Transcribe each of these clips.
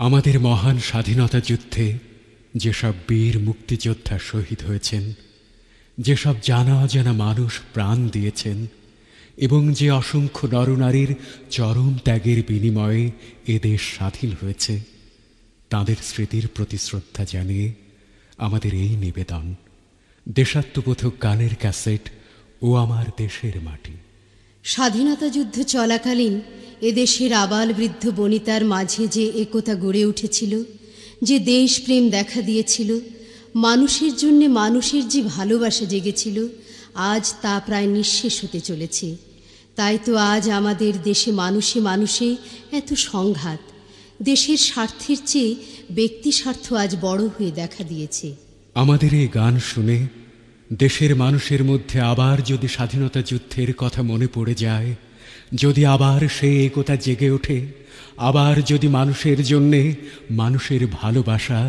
আমাদের মহান স্বাধীনতা যুদ্ধে যেসব বীর মুক্তিযোদ্ধা শহীদ হয়েছেন, যেসব জানা অজানা মানুষ প্রাণ দিয়েছেন এবং যে অসংখ্য নরনারীর চরম ত্যাগের বিনিময়ে এ দেশ স্বাধীন হয়েছে, তাঁদের স্মৃতির প্রতি শ্রদ্ধা জানিয়ে আমাদের এই নিবেদন, দেশাত্মবোধক গানের ক্যাসেট ও আমার দেশের মাটি। স্বাধীনতা যুদ্ধ চলাকালীন এদেশের আবাল বৃদ্ধ বনিতার মাঝে যে একতা গড়ে উঠেছিল, যে দেশপ্রেম দেখা দিয়েছিল, মানুষের জন্যে মানুষের যে ভালোবাসা জেগেছিল, আজ তা প্রায় নিঃশেষ হতে চলেছে। তাই তো আজ আমাদের দেশে মানুষে মানুষে এত সংঘাত। দেশের স্বার্থের চেয়ে ব্যক্তি স্বার্থ আজ বড় হয়ে দেখা দিয়েছে। আমাদের এই গান শুনে দেশের মানুষের মধ্যে আবার যদি স্বাধীনতা যুদ্ধের কথা মনে পড়ে যায়, যদি আবার সেই একতা জেগে ওঠে, আবার যদি মানুষের জন্যে মানুষের ভালোবাসা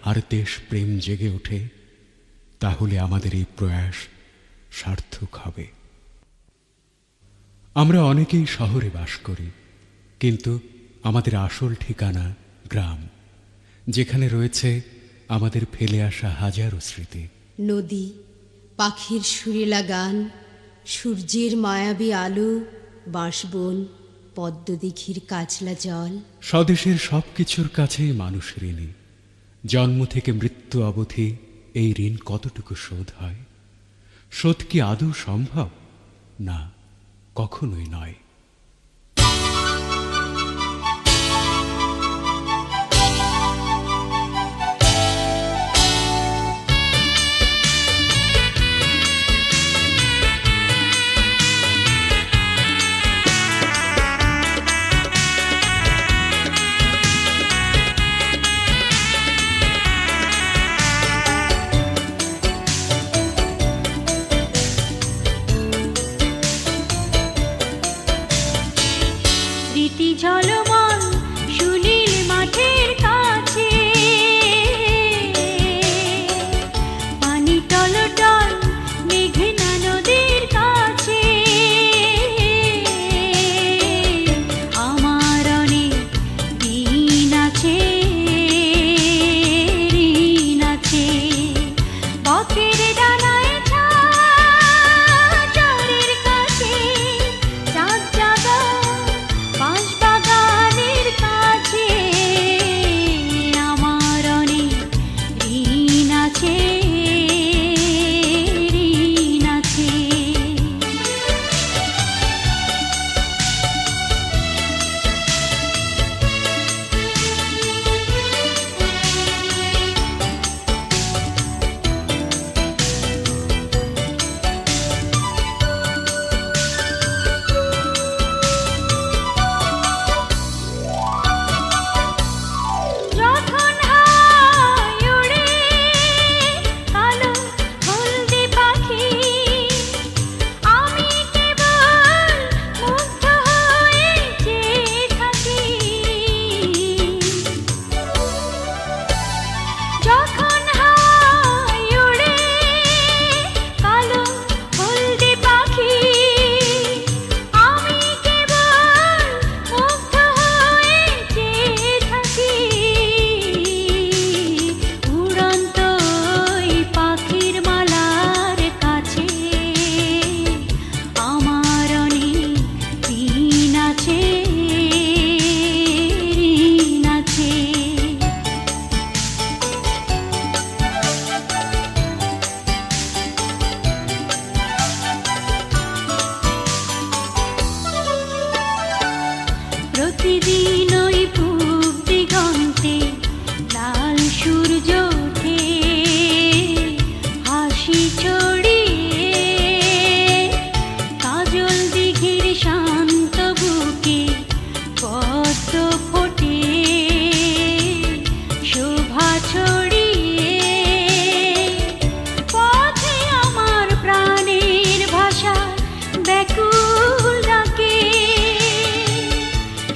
আর দেশপ্রেম জেগে ওঠে, তাহলে আমাদের এই প্রয়াস সার্থক হবে। আমরা অনেকেই শহরে বাস করি, কিন্তু আমাদের আসল ঠিকানা গ্রাম, যেখানে রয়েছে আমাদের ফেলে আসা হাজারো স্মৃতি। নদী, পাখির সুরেলা গান, সূর্যের মায়াবী আলো, বাঁশবন, পদ্মদিঘির কাজলা জল। স্বদেশের সবকিছুর কাছেই মানুষ ঋণী। জন্ম থেকে মৃত্যু অবধি এই ঋণ কতটুকু শোধ হয়? শোধ কি আদৌ সম্ভব? না, কখনোই নয়।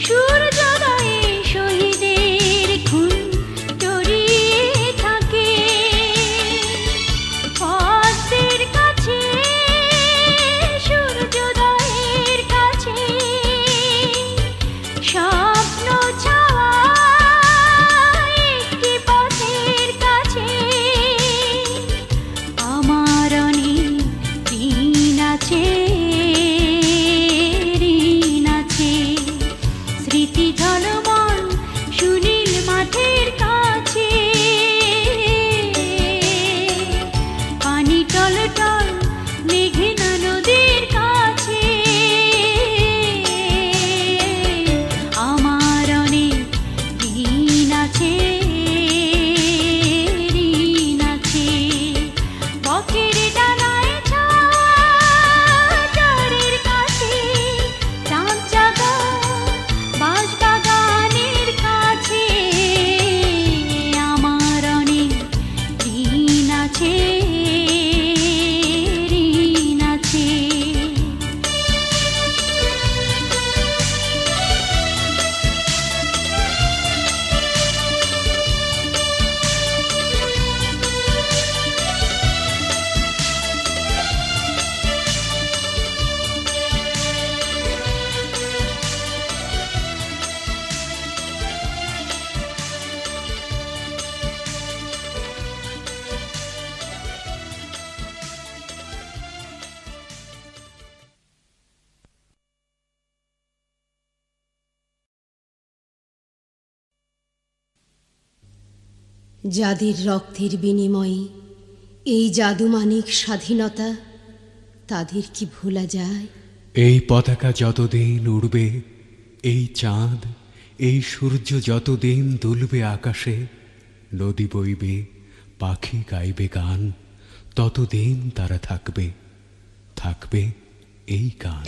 সূর্যোদয় স্মৃতি ঝলমল সুনীল মাঠের কাছে, পানি টলটল মেঘনা নদীর কাছে, আমার অনেক ঋণ আছে, ঋণ আছে। বকের ডানায় ঝড়ের কাছে, চাঁদ জাগা বাঁশবাগানের কাছে, আমার অনেক ঋণ আছে, ঋণ আছে। যাদের রক্তের বিনিময়ে এই জাদুমানিক স্বাধীনতা, তাদের কি ভোলা যায়? এই পতাকা যতদিন উড়বে, এই চাঁদ এই সূর্য যতদিন দুলবে আকাশে, নদী বইবে, পাখি গাইবে গান, ততদিন তারা থাকবে, থাকবে এই গান।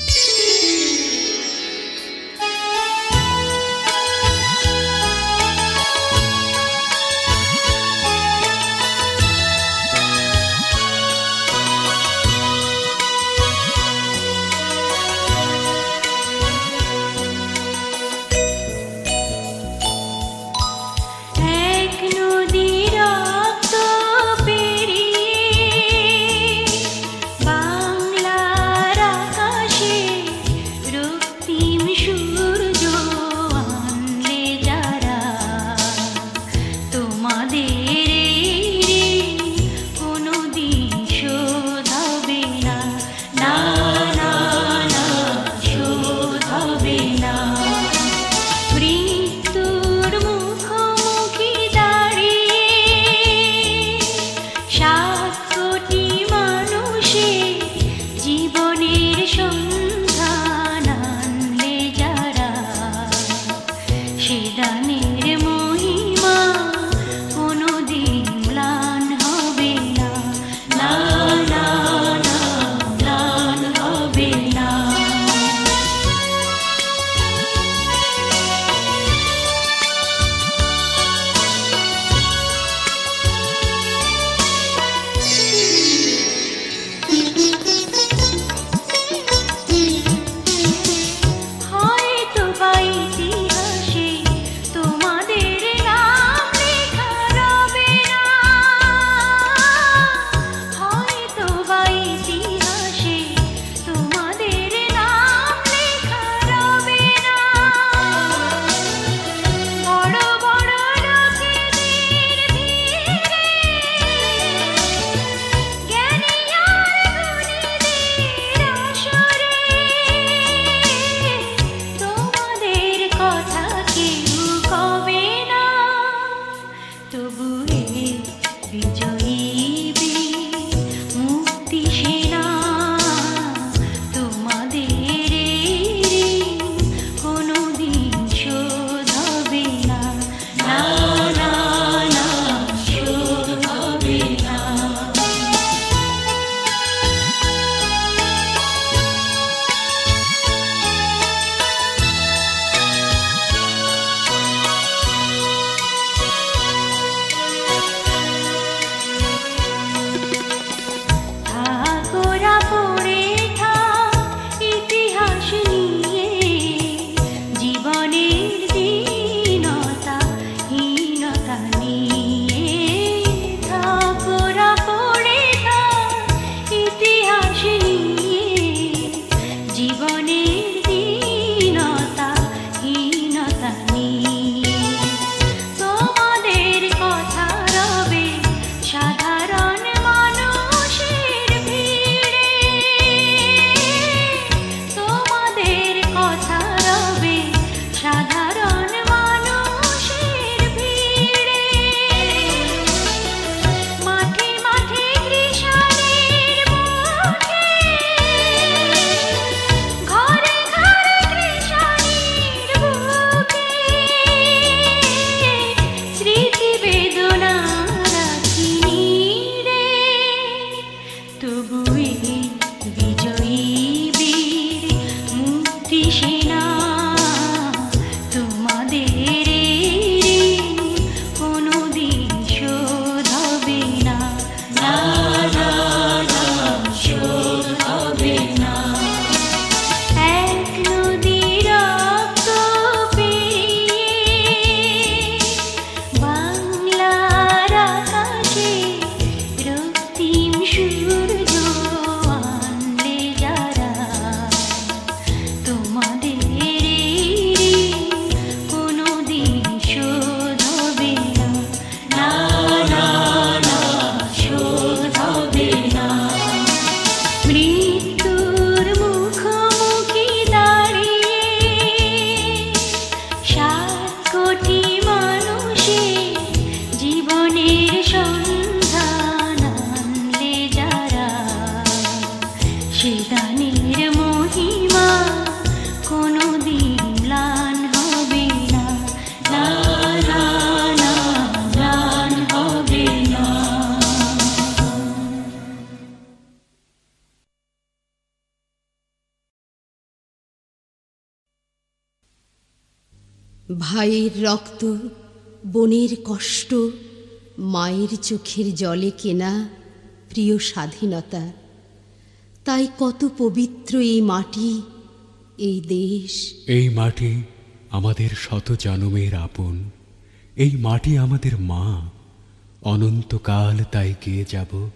এক নদী রক্ত পেরিয়ে বাংলার আকাশে ভাইয়ের রক্ত, বোনের কষ্ট, মায়ের চোখের জলে কেনা প্রিয় স্বাধীনতা। তাই কত পবিত্র এই মাটি, এই দেশ। এই মাটি আমাদের শত জনমের আপন, এই মাটি আমাদের মা, অনন্তকাল তাই গেয়ে যাব।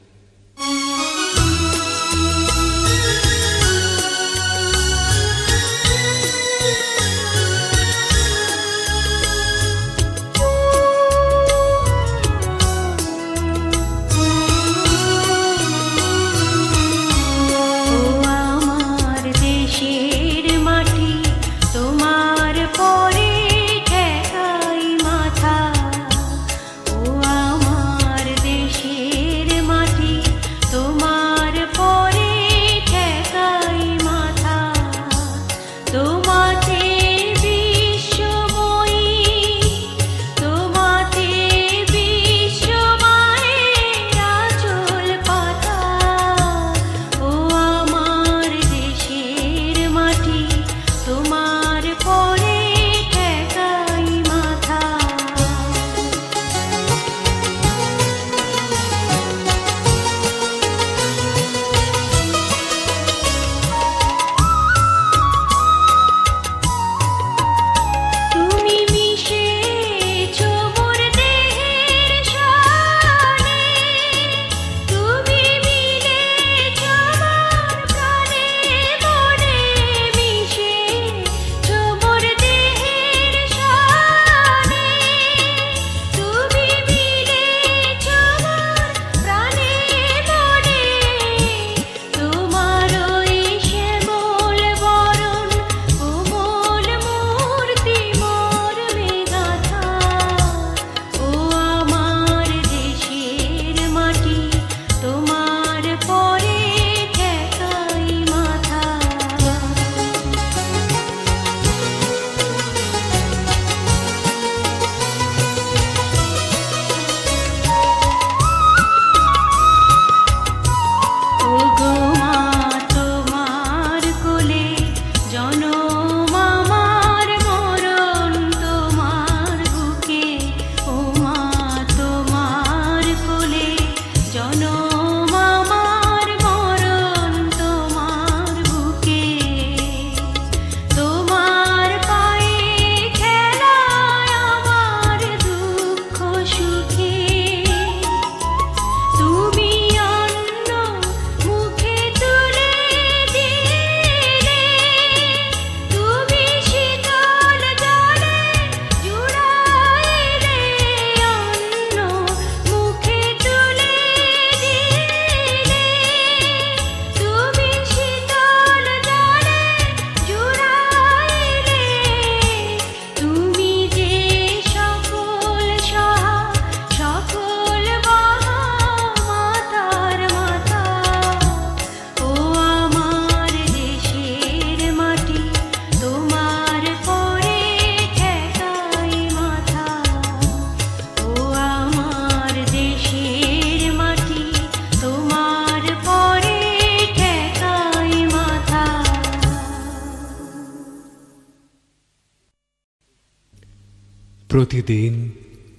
প্রতিদিন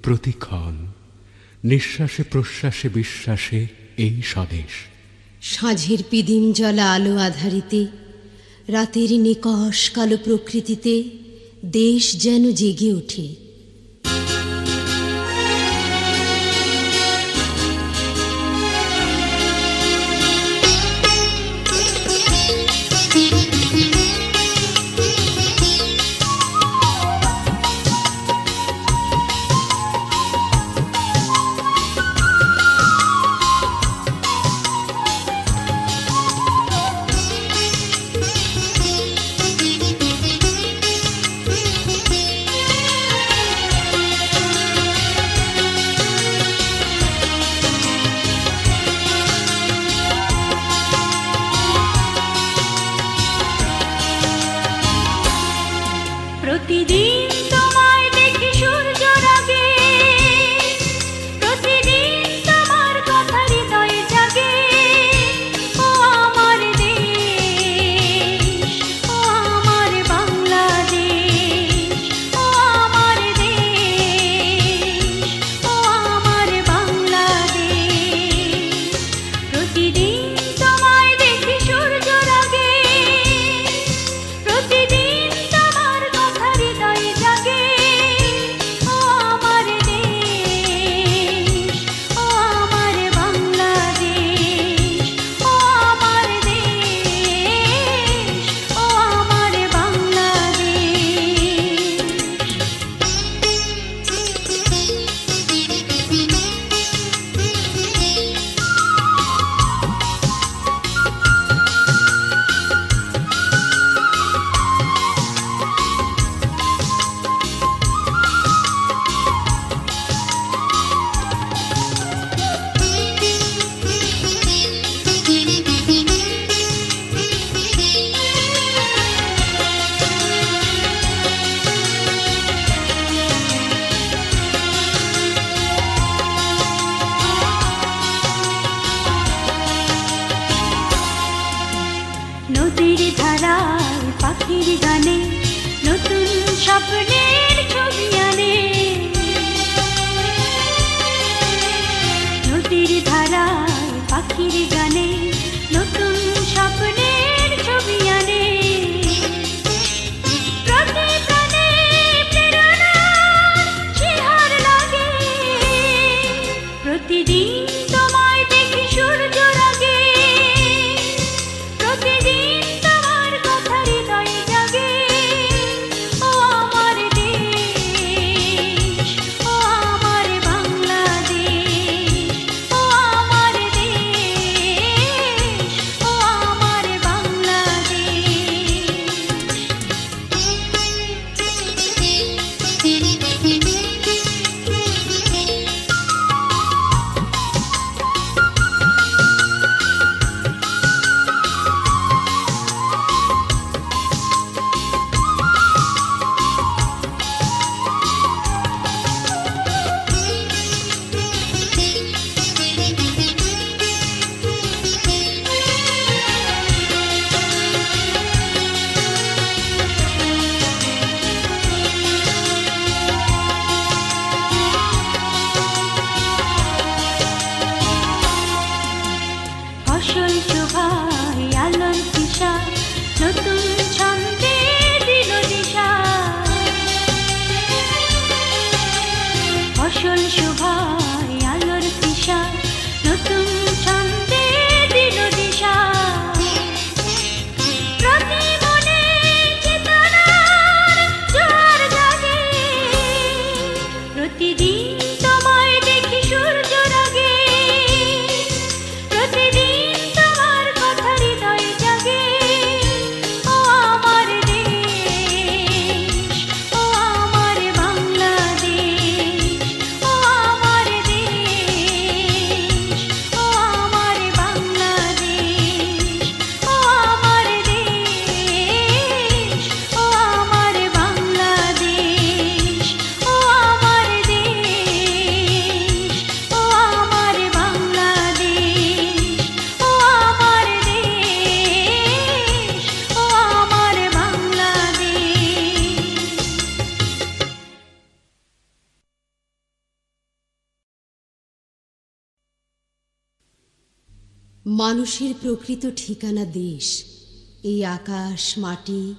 প্রতিক্ষণ নিঃশ্বাসে প্রশ্বাসে বিশ্বাসে এই স্বদেশ। সাঁঝের পিদিম জ্বলা আলো আধারিতে, রাতের নিকষ কালো প্রকৃতিতে দেশ যেন জেগে ওঠে। মানুষের প্রকৃত ঠিকানা দেশ, এই আকাশ মাটি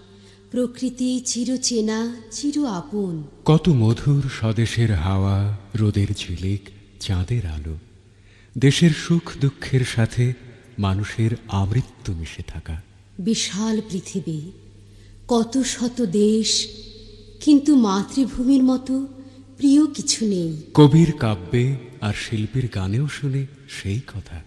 প্রকৃতি চিরচেনা চির আপন। কত মধুর স্বদেশের হাওয়া, রোদের ঝিলিক, চাঁদের আলো, দেশের সুখ দুঃখের সাথে মানুষের আমৃত্যু মিশে থাকা। বিশাল পৃথিবী, কত শত দেশ, কিন্তু মাতৃভূমির মতো প্রিয় কিছু নেই। কবির কাব্যে আর শিল্পীর গানেও শুনে সেই কথা।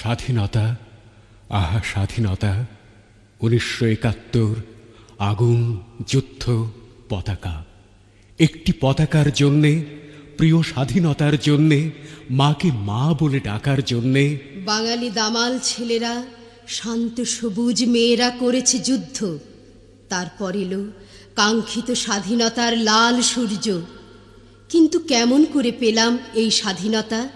স্বাধীনতা, আহা স্বাধীনতা, 1971, আগুন, যুদ্ধ, পতাকা। একটি পতাকার জন্যে, প্রিয় স্বাধীনতার জন্যে, মাকে মা বলে ডাকার জন্যে বাঙালি দামাল ছেলেরা, শান্ত সবুজ মেয়েরা করেছে যুদ্ধ। তারপর এলো কাঙ্ক্ষিত স্বাধীনতার লাল সূর্য। কিন্তু কেমন করে পেলাম এই স্বাধীনতা?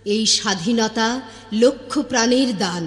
এই স্বাধীনতা লক্ষ প্রাণের দান।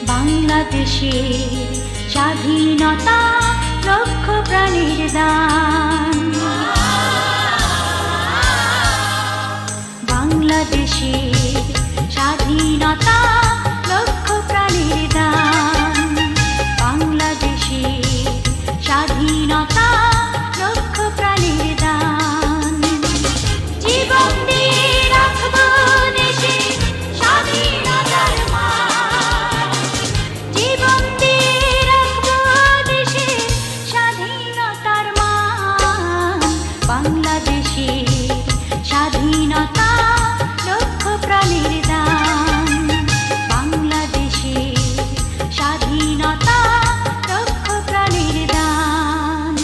বাংলাদেশের স্বাধীনতা লক্ষ প্রাণের দান। বাংলাদেশের স্বাধীনতা লক্ষ প্রাণের দান। বাংলাদেশের স্বাধীনতা লক্ষ প্রাণের দান। জীবন দিয়ে রাখবো দেশের স্বাধীনতার মান। জীবন দিয়ে রাখবো দেশের স্বাধীনতার মান। বাংলাদেশের স্বাধীনতা লক্ষ প্রাণের দান। বাংলাদেশের স্বাধীনতা লক্ষ প্রাণের দান।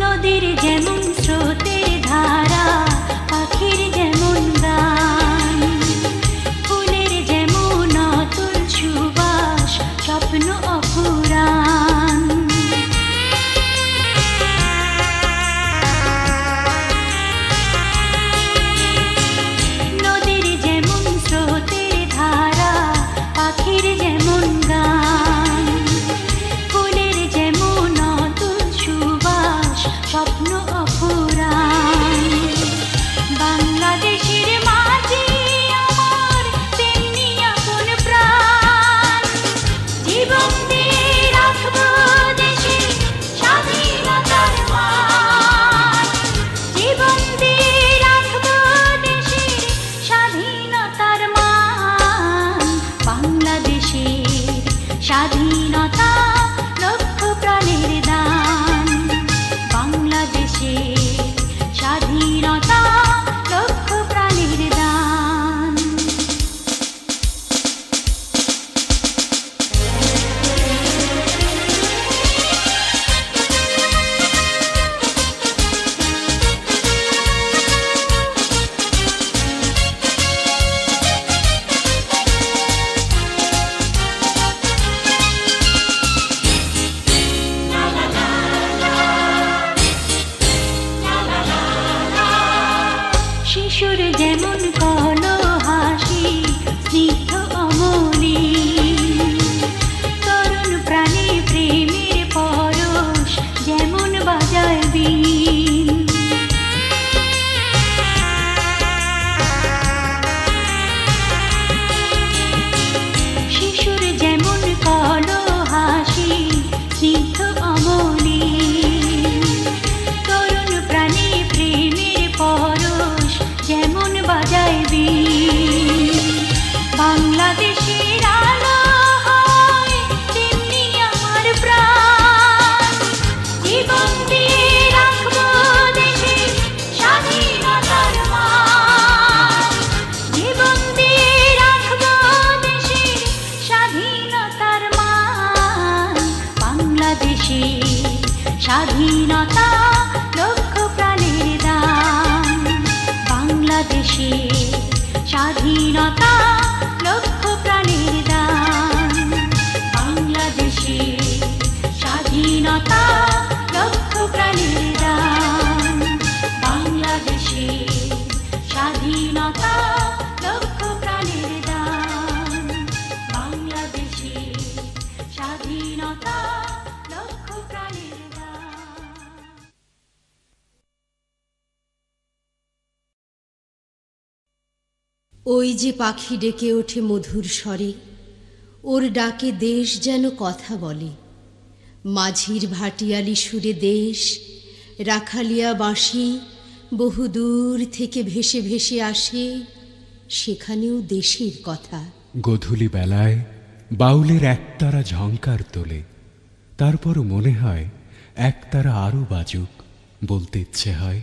নদীর যেমন স্রোতের ধারা, পাখির যেমন গান, ফুলের যেমন অতুল সুবাস, স্বপ্ন অফুরান। নদীর যেমন স্রোতের ধারা, পাখির যেমন গান, ফুলের যেমন অতুল সুবাস, স্বপ্ন অফুরান। বাংলাদেশের মাঝে আমার তেমনি আপন প্রাণ। জীবন দিয়ে রাখবো দেশের স্বাধীনতার মান। জীবন দিয়ে রাখবো দেশের স্বাধীনতার মান। বাংলাদেশের স্বাধীনতা লক্ষ প্রাণের দান। বাংলাদেশের স্বাধীনতা লক্ষ প্রাণের দান। শিশুর যেমন কলো হাসি, স্নিগ্ধ অমলি, তরুণ প্রাণী প্রেমের পরশ যেমন বাজায় বীণ। শিশুর যেমন কলো হাসি, স্নিগ্ধ অমলি, তরুণ প্রাণী প্রেমের পরশ যেমন বাজায় বীণ। বাংলাদেশের আলো হয় তেমনি আমার প্রাণ। জীবন দিয়ে রাখবো দেশের স্বাধীনতার মান। জীবন দিয়ে রাখবো দেশের স্বাধীনতার মান। বাংলাদেশের স্বাধীনতা লক্ষ প্রাণের দান। বাংলাদেশের স্বাধীনতা লক্ষ প্রাণের দান। বাংলাদেশের স্বাধীনতা লক্ষ প্রাণের দান। বাংলাদেশের স্বাধীনতা লক্ষ প্রাণের দান। বাংলাদেশের স্বাধীনতা লক্ষ প্রাণের দান। ওই যে পাখি ডেকে ওঠে মধুর স্বরে, ওর ডাকে দেশ যেন কথা বলে। মাঝির ভাটিয়ালি সুরে দেশ, রাখালিয়া বাঁশি বহু দূর থেকে ভেসে ভেসে আসে, সেখানেও দেশের কথা। গধূলি বেলায় বাউলের একতারা ঝংকার তোলে, তারপরও মনে হয় একতারা আরও বাজুক, বলতে ইচ্ছে হয়।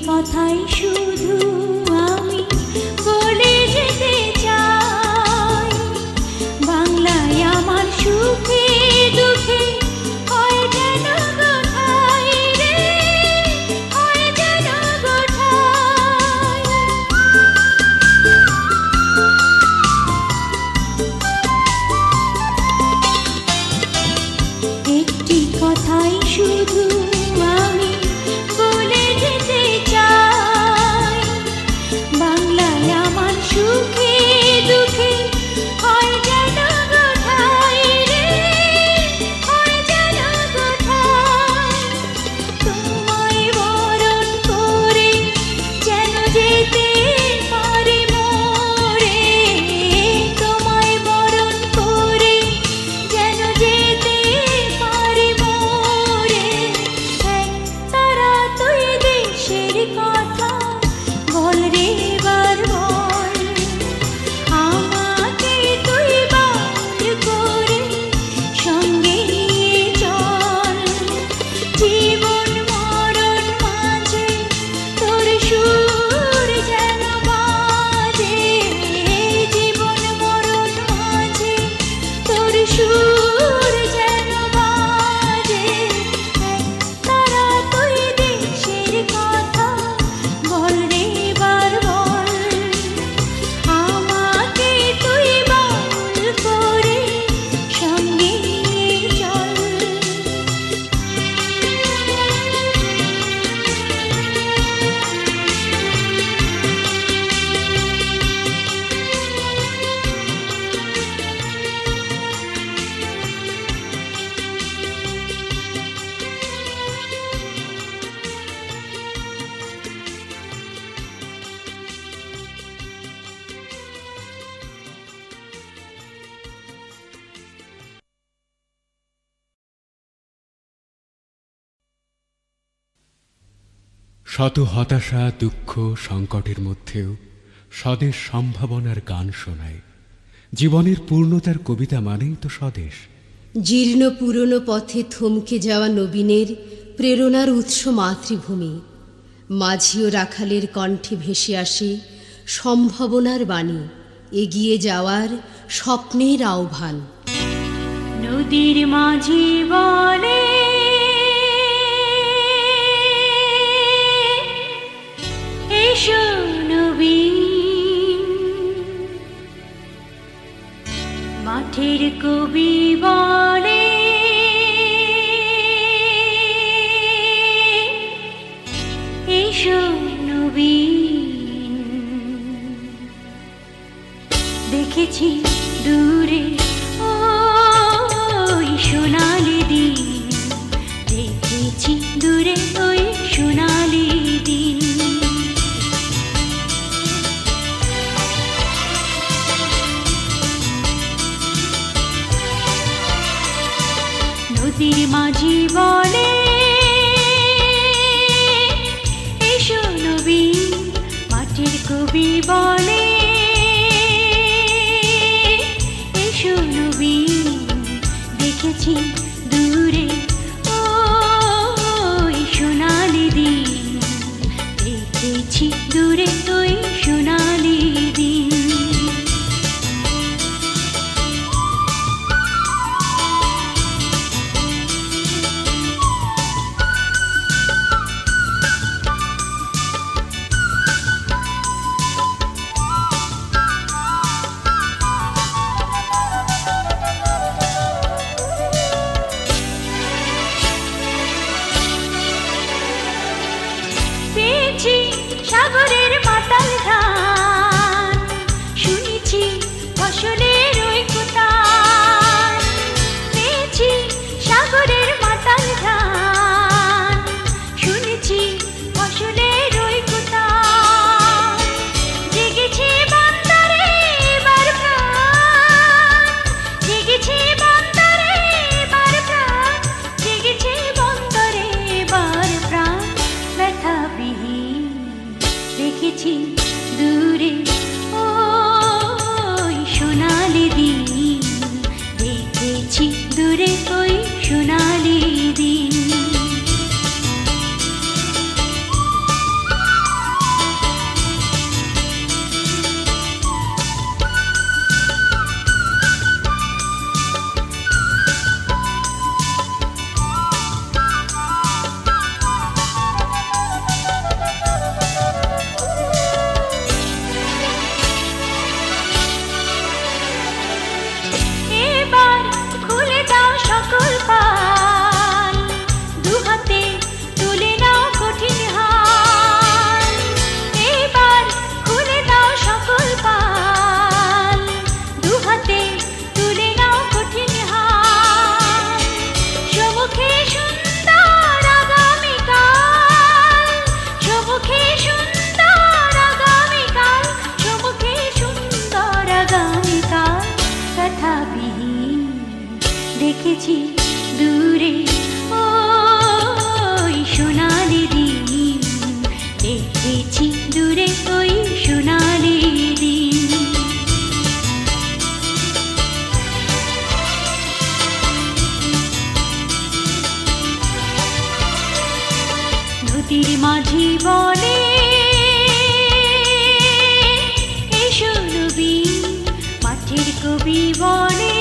কথাই শুধু আমি বলে যেতে চাই, বাংলায় আমার সুখে দুঃখে হয় যেন গোঠাই রে, হয় যেন গোঠাই। একটি কথাই শুধু আমি বলে যেতে চাই, শত হতাশা দুঃখ সংকটের মধ্যেও স্বদেশ সম্ভাবনার গান শোনায়। জীবনের পূর্ণতার কবিতা মানেই তো স্বদেশ। জীর্ণ পুরনো পথে থমকে যাওয়া নবীনের প্রেরণার উৎস মাতৃভূমি। মাঝি ও রাখালের কণ্ঠে ভেসে আসে সম্ভাবনার বাণী, এগিয়ে যাওয়ার স্বপ্নের আহ্বান। নদীর মাঝি বলে এসো নবীন, মাঠের কবি বলে এসো নবীন। দেখেছি দূরে ওই সোনালি দিন, দেখেছি দূরে ওই সোনালি দিন। নদীর মাঝি বলে এসো নবীন, মাটির কবি বলে এসো নবীন। দেখেছি দূরে ওই সোনালি দিন, দেখেছি দূরে ওই সোনালি দিন। সাগরের মাতাল গান শুনেছি, ফসলের ওই কোতান পেয়েছি। সাগরের মাতাল গান শুনেছি, ফসলের ওই কোতান। জেগেছে বন্দরে এবার প্রাণ, জেগেছে বন্দরে এবার প্রাণ, জেগেছে বন্দরে এবার প্রাণ। ব্যথাবিহীন দেখেছি দূরে ওই সোনালি দিন, দেখেছি দূরে ওই সোনালি দিন। সকল পাল দুহাতে তুলে নাও কঠিন হাল, এবার খুলে দাও সকল পাল দুহাতে তুলে নাও কঠিন হাল। সমুখে সুন্দর আগামীকাল, সমুখে সুন্দর আগামীকাল, সমুখে সুন্দর আগামীকাল। তথাবিহীন দেখেছি দূরে ওই সোনালি দিন, দেখেছি দূরে ওই সোনালি দিন। নদীর মাঝি বলে এসো নবীন, মাঠের কবি বলে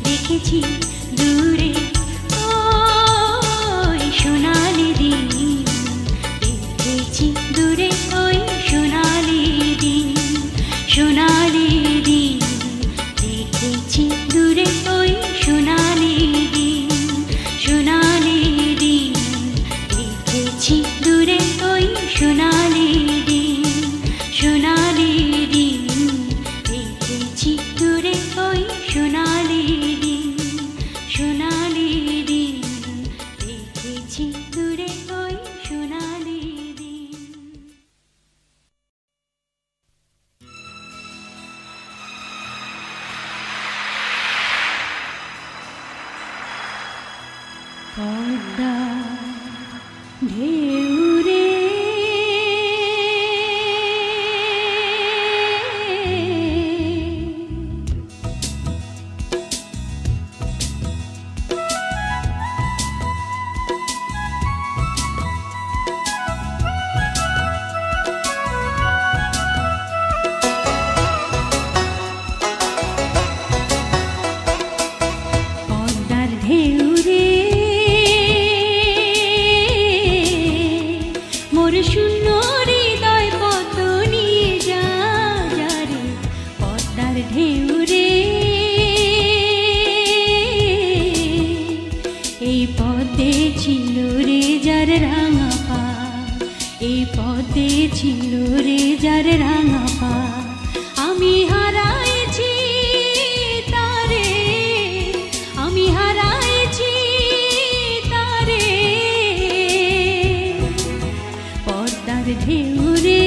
দেখেছি দূরে ওই সোনালি দিন, দেখেছি দূরে ওই সোনালি দিন। সোনালি দিন দেখেছি দূরে ওই সোনালি দিন। পদ্মা ঢেউ রে ছিল রে যার রাঙা পা আমি হারাইছি তারে আমি হারাইছি তারে পদ্মার ঢেউ রে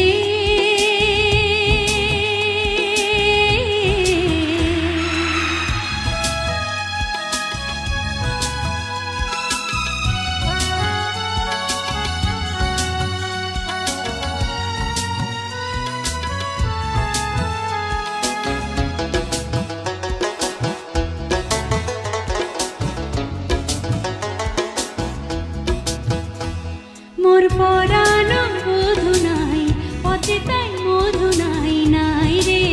মোর পরানো বধু নাই পথে তাই মধু নাই নাই রে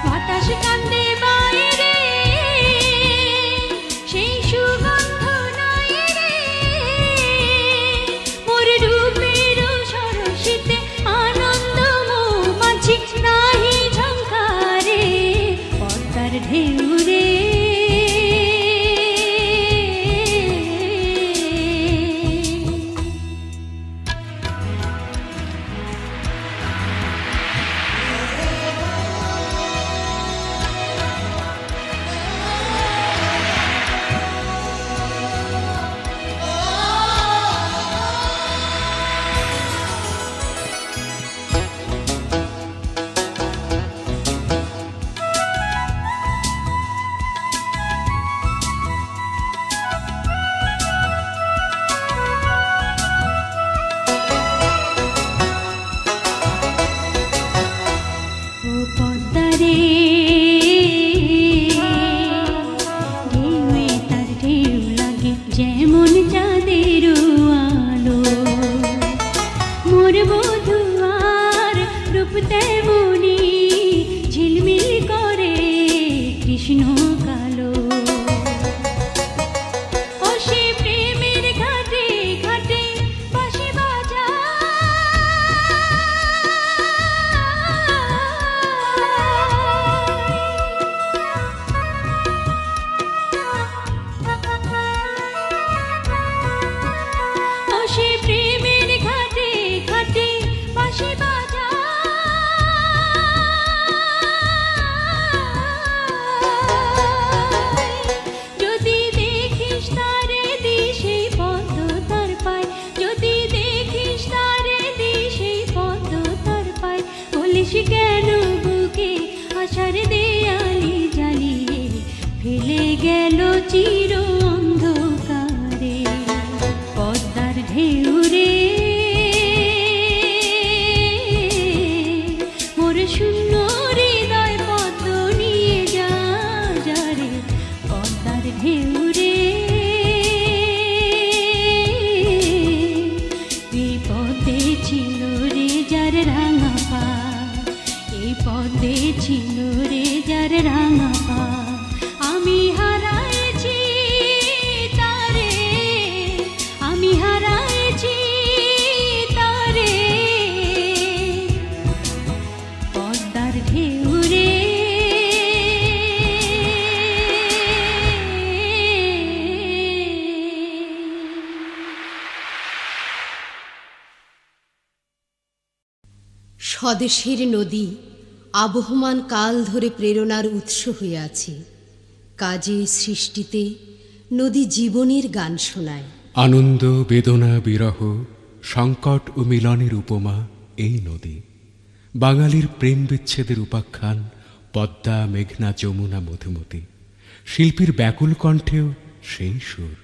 বাতাস কান্দে বাইরে সেই সুগন্ধ নাই রে মোর রূপের সরসিতে আনন্দ মৌমাছি নাহি ঝংকারে পদ্মার ঢেউ রে যেমন চাঁদের আলো মোর বধুয়ার রূপ তেমনি ঝিলমিল করে কৃষ্ণ কালো ও সে প্রেমের ঘাটে ঘাটে বাঁশি বাজা সে প্রেমের ঘাটে ঘাটে বাঁশি বাজা যদি দেখিস তারে দিশে পদ্ম তার পায় যদি দেখিস তারে দিশে পদ্ম তার পায় বলিস কেন বুকে আশার দেয়ালি জ্বালিয়ে ফেলে গেল চির অন্ধকারে পদ্মার ঢেউ রে মোর শূন্য হৃদয় পদ্ম নিয়ে যা রে পদ্মার ঢেউ রে এই পদ্মে ছিল রে যার রাঙা পা এই পদ্মে ছিল রে যার রাঙা পা আমি হারাইছি তারে আমি হারাইছি তারে পদ্মার ঢেউ রে স্বদেশের নদী আবহমান কাল ধরে প্রেরণার উৎস হয়ে আছে কাজে সৃষ্টিতে নদী জীবনের গান শোনায় আনন্দ বেদনা বিরহ সংকট ও মিলনের উপমা এই নদী বাঙালির প্রেম বিচ্ছেদের উপাখ্যান পদ্মা মেঘনা যমুনা মধুমতি শিল্পীর ব্যাকুল কণ্ঠেও সেই সুর।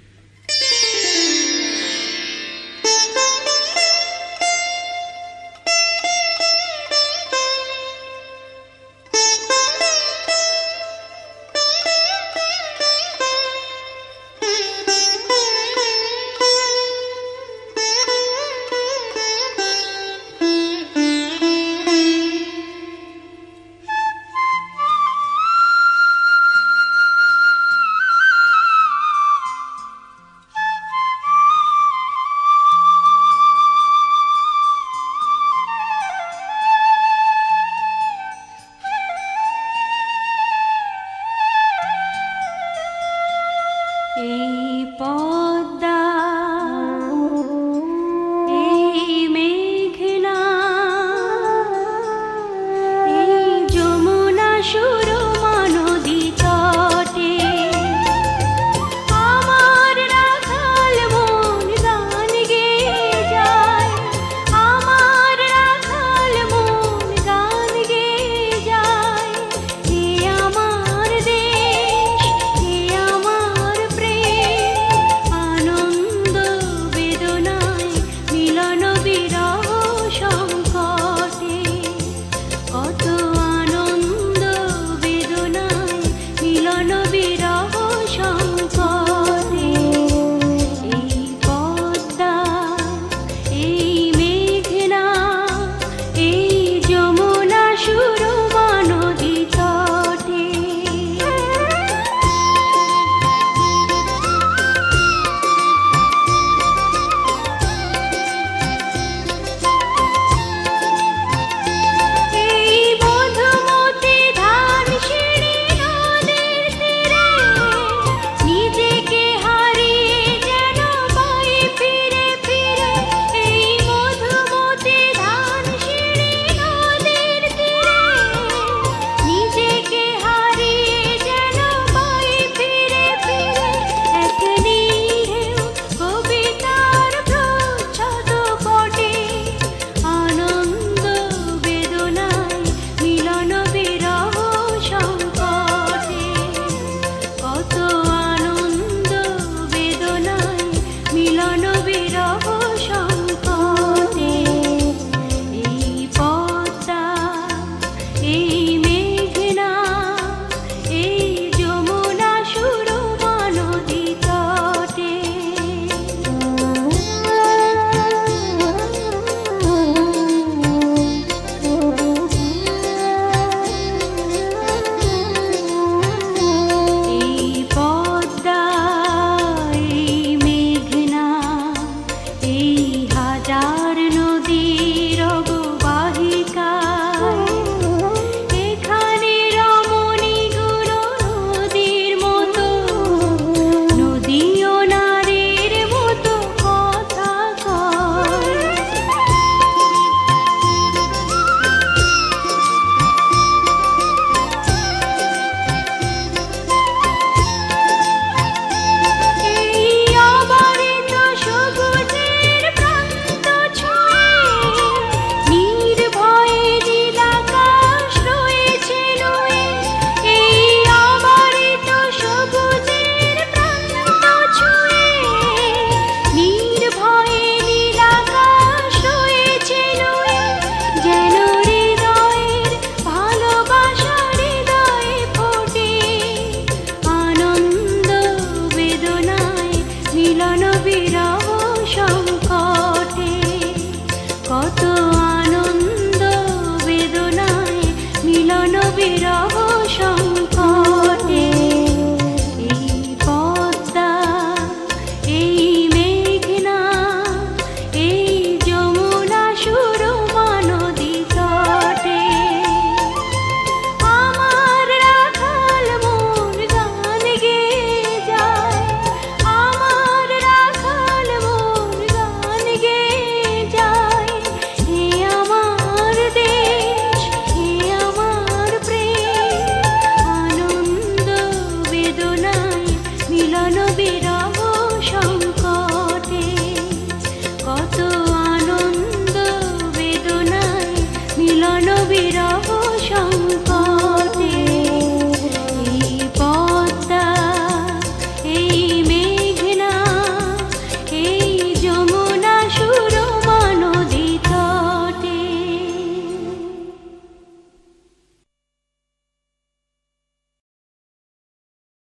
নবী